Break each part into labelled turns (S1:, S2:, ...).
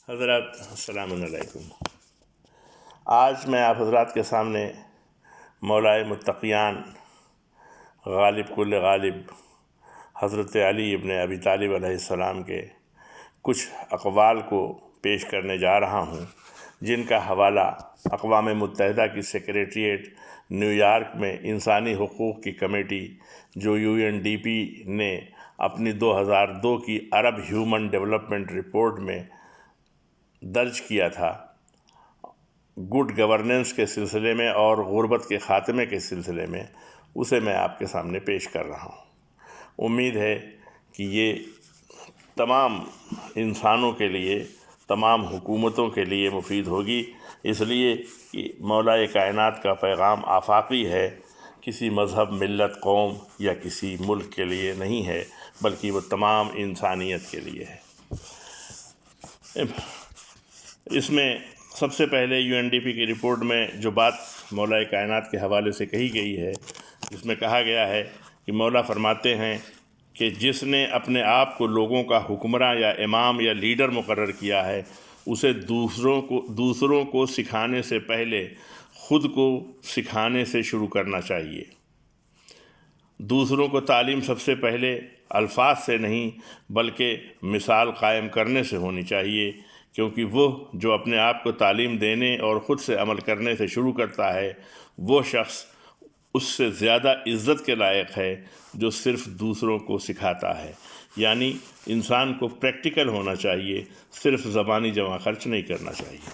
S1: حضرات السلام علیکم۔ آج میں آپ حضرات کے سامنے مولائے متقیان غالب کل غالب حضرت علی ابن ابی طالب علیہ السلام کے کچھ اقوال کو پیش کرنے جا رہا ہوں، جن کا حوالہ اقوام متحدہ کی سیکریٹریٹ نیو یارک میں انسانی حقوق کی کمیٹی جو UNDP نے اپنی 2002 کی عرب ہیومن ڈیولپمنٹ رپورٹ میں درج کیا تھا، گڈ گورننس کے سلسلے میں اور غربت کے خاتمے کے سلسلے میں، اسے میں آپ کے سامنے پیش کر رہا ہوں۔ امید ہے کہ یہ تمام انسانوں کے لیے، تمام حکومتوں کے لیے مفید ہوگی، اس لیے کہ مولا کائنات کا پیغام آفاقی ہے، کسی مذہب، ملت، قوم یا کسی ملک کے لیے نہیں ہے، بلکہ وہ تمام انسانیت کے لیے ہے۔ اس میں سب سے پہلے UNDP کی رپورٹ میں جو بات مولا کائنات کے حوالے سے کہی گئی ہے، جس میں کہا گیا ہے کہ مولا فرماتے ہیں کہ جس نے اپنے آپ کو لوگوں کا حکمراں یا امام یا لیڈر مقرر کیا ہے، اسے دوسروں کو سکھانے سے پہلے خود کو سکھانے سے شروع کرنا چاہیے۔ دوسروں کو تعلیم سب سے پہلے الفاظ سے نہیں بلکہ مثال قائم کرنے سے ہونی چاہیے، کیونکہ وہ جو اپنے آپ کو تعلیم دینے اور خود سے عمل کرنے سے شروع کرتا ہے، وہ شخص اس سے زیادہ عزت کے لائق ہے جو صرف دوسروں کو سکھاتا ہے۔ یعنی انسان کو پریکٹیکل ہونا چاہیے، صرف زبانی جمع خرچ نہیں کرنا چاہیے۔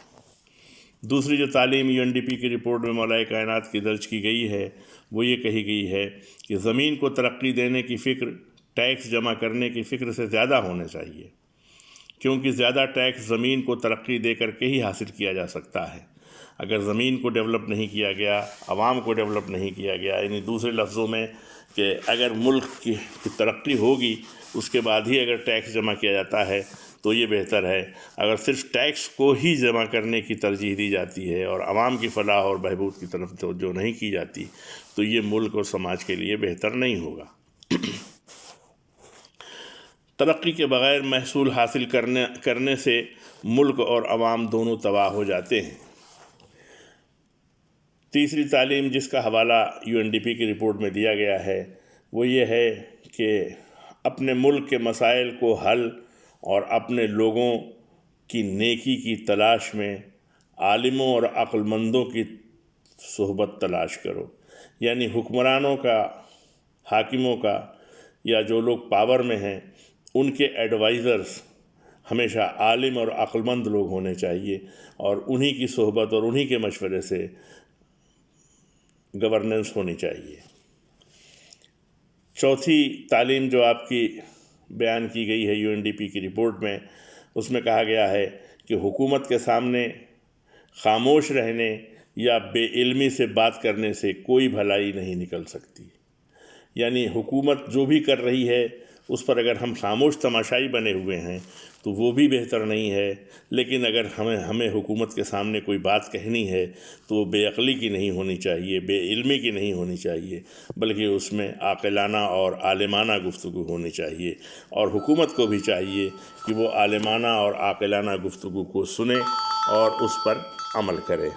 S1: دوسری جو تعلیم UNDP کی رپورٹ میں مولا کائنات کی درج کی گئی ہے، وہ یہ کہی گئی ہے کہ زمین کو ترقی دینے کی فکر ٹیکس جمع کرنے کی فکر سے زیادہ ہونا چاہیے، کیونکہ زیادہ ٹیکس زمین کو ترقی دے کر کے ہی حاصل کیا جا سکتا ہے۔ اگر زمین کو ڈیولپ نہیں کیا گیا، عوام کو ڈیولپ نہیں کیا گیا، یعنی دوسرے لفظوں میں کہ اگر ملک کی ترقی ہوگی اس کے بعد ہی اگر ٹیکس جمع کیا جاتا ہے تو یہ بہتر ہے۔ اگر صرف ٹیکس کو ہی جمع کرنے کی ترجیح دی جاتی ہے اور عوام کی فلاح اور بہبود کی طرف توجہ نہیں کی جاتی تو یہ ملک اور سماج کے لیے بہتر نہیں ہوگا۔ ترقی کے بغیر محصول حاصل کرنے سے ملک اور عوام دونوں تباہ ہو جاتے ہیں۔ تیسری تعلیم جس کا حوالہ UNDP کی رپورٹ میں دیا گیا ہے، وہ یہ ہے کہ اپنے ملک کے مسائل کو حل اور اپنے لوگوں کی نیکی کی تلاش میں عالموں اور عقل مندوں کی صحبت تلاش کرو۔ یعنی حکمرانوں کا، حاکموں کا یا جو لوگ پاور میں ہیں، ان کے ایڈوائزرز ہمیشہ عالم اور عقل مند لوگ ہونے چاہیے، اور انہی کی صحبت اور انہی کے مشورے سے گورننس ہونی چاہیے۔ چوتھی تعلیم جو آپ کی بیان کی گئی ہے UNDP کی رپورٹ میں، اس میں کہا گیا ہے کہ حکومت کے سامنے خاموش رہنے یا بے علمی سے بات کرنے سے کوئی بھلائی نہیں نکل سکتی۔ یعنی حکومت جو بھی کر رہی ہے اس پر اگر ہم خاموش تماشائی بنے ہوئے ہیں تو وہ بھی بہتر نہیں ہے، لیکن اگر ہمیں حکومت کے سامنے کوئی بات کہنی ہے تو وہ بے عقلی کی نہیں ہونی چاہیے، بے علمی کی نہیں ہونی چاہیے، بلکہ اس میں عاقلانہ اور عالمانہ گفتگو ہونی چاہیے، اور حکومت کو بھی چاہیے کہ وہ عالمانہ اور عاقلانہ گفتگو کو سنے اور اس پر عمل کرے۔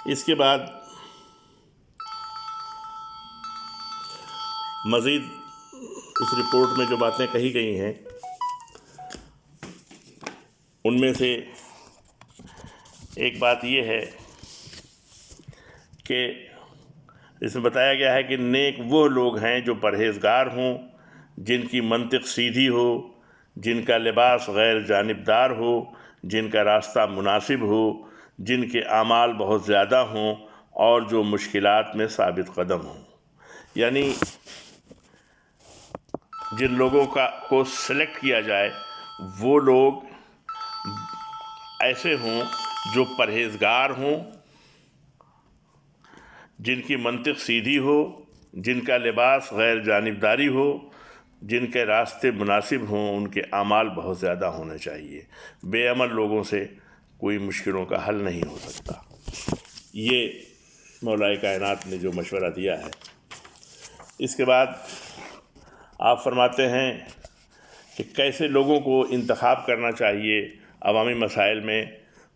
S1: اس کے بعد مزید اس رپورٹ میں جو باتیں کہی گئی ہیں ان میں سے ایک بات یہ ہے کہ اس میں بتایا گیا ہے کہ نیک وہ لوگ ہیں جو پرہیزگار ہوں، جن کی منطق سیدھی ہو، جن کا لباس غیر جانبدار ہو، جن کا راستہ مناسب ہو، جن کے اعمال بہت زیادہ ہوں اور جو مشکلات میں ثابت قدم ہوں۔ یعنی جن لوگوں کو سلیکٹ کیا جائے وہ لوگ ایسے ہوں جو پرہیزگار ہوں، جن کی منطق سیدھی ہو، جن کا لباس غیر جانبداری ہو، جن کے راستے مناسب ہوں، ان کے اعمال بہت زیادہ ہونے چاہیے۔ بے عمل لوگوں سے کوئی مشکلوں کا حل نہیں ہو سکتا۔ یہ مولا کائنات نے جو مشورہ دیا ہے۔ اس کے بعد آپ فرماتے ہیں کہ کیسے لوگوں کو انتخاب کرنا چاہیے عوامی مسائل میں.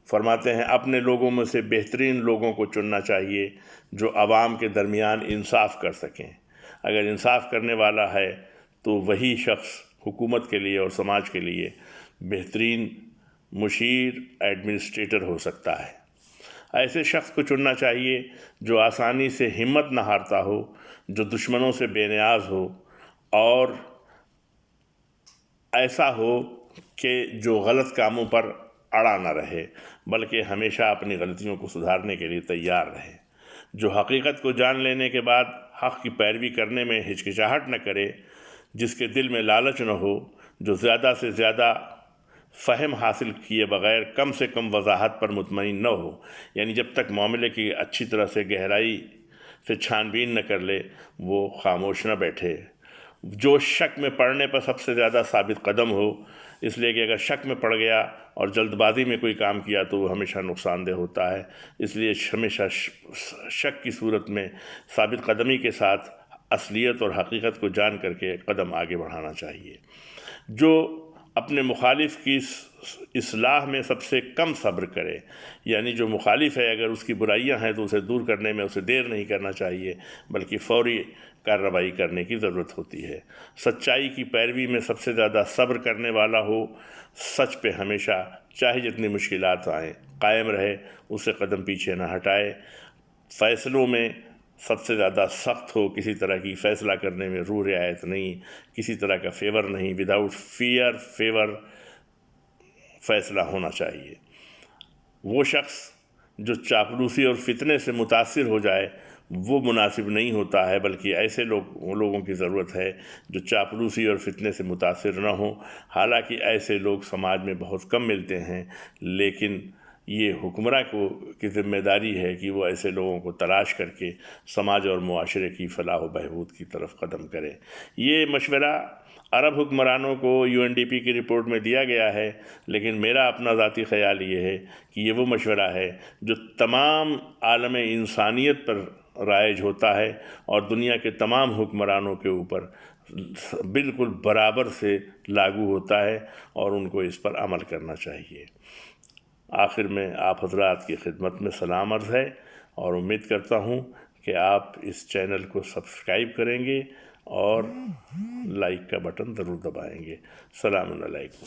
S1: فرماتے ہیں اپنے لوگوں میں سے بہترین لوگوں کو چننا چاہیے جو عوام کے درمیان انصاف کر سکیں. اگر انصاف کرنے والا ہے تو وہی شخص حکومت کے لیے اور سماج کے لیے بہترین مشیر ایڈمنسٹریٹر ہو سکتا ہے. ایسے شخص کو چننا چاہیے جو آسانی سے ہمت نہ ہارتا ہو، جو دشمنوں سے بے نیاز ہو، اور ایسا ہو کہ جو غلط کاموں پر اڑا نہ رہے بلکہ ہمیشہ اپنی غلطیوں کو سدھارنے کے لیے تیار رہے، جو حقیقت کو جان لینے کے بعد حق کی پیروی کرنے میں ہچکچاہٹ نہ کرے، جس کے دل میں لالچ نہ ہو، جو زیادہ سے زیادہ فہم حاصل کیے بغیر کم سے کم وضاحت پر مطمئن نہ ہو. یعنی جب تک معاملے کی اچھی طرح سے گہرائی سے چھان بین نہ کر لے وہ خاموش نہ بیٹھے. جو شک میں پڑنے پر سب سے زیادہ ثابت قدم ہو، اس لیے کہ اگر شک میں پڑ گیا اور جلد بازی میں کوئی کام کیا تو وہ ہمیشہ نقصان دہ ہوتا ہے. اس لیے ہمیشہ شک کی صورت میں ثابت قدمی کے ساتھ اصلیت اور حقیقت کو جان کر کے قدم آگے بڑھانا چاہیے. جو اپنے مخالف کی اصلاح میں سب سے کم صبر کرے، یعنی جو مخالف ہے اگر اس کی برائیاں ہیں تو اسے دور کرنے میں اسے دیر نہیں کرنا چاہیے بلکہ فوری کارروائی کرنے کی ضرورت ہوتی ہے. سچائی کی پیروی میں سب سے زیادہ صبر کرنے والا ہو، سچ پہ ہمیشہ چاہے جتنی مشکلات آئیں قائم رہے، اسے قدم پیچھے نہ ہٹائے. فیصلوں میں سب سے زیادہ سخت ہو، کسی طرح کی فیصلہ کرنے میں رو رعایت نہیں، کسی طرح کا فیور نہیں، وداؤٹ فیئر فیور فیصلہ ہونا چاہیے. وہ شخص جو چاپلوسی اور فتنے سے متاثر ہو جائے وہ مناسب نہیں ہوتا ہے، بلکہ ایسے لوگوں کی ضرورت ہے جو چاپلوسی اور فتنے سے متاثر نہ ہوں. حالانکہ ایسے لوگ سماج میں بہت کم ملتے ہیں، لیکن یہ حکمراں کی ذمہ داری ہے کہ وہ ایسے لوگوں کو تلاش کر کے سماج اور معاشرے کی فلاح و بہبود کی طرف قدم کرے. یہ مشورہ عرب حکمرانوں کو UNDP کی رپورٹ میں دیا گیا ہے، لیکن میرا اپنا ذاتی خیال یہ ہے کہ یہ وہ مشورہ ہے جو تمام عالم انسانیت پر رائج ہوتا ہے اور دنیا کے تمام حکمرانوں کے اوپر بالکل برابر سے لاگو ہوتا ہے اور ان کو اس پر عمل کرنا چاہیے. آخر میں آپ حضرات کی خدمت میں سلام عرض ہے اور امید کرتا ہوں کہ آپ اس چینل کو سبسکرائب کریں گے اور لائک کا بٹن ضرور دبائیں گے. السلام علیکم.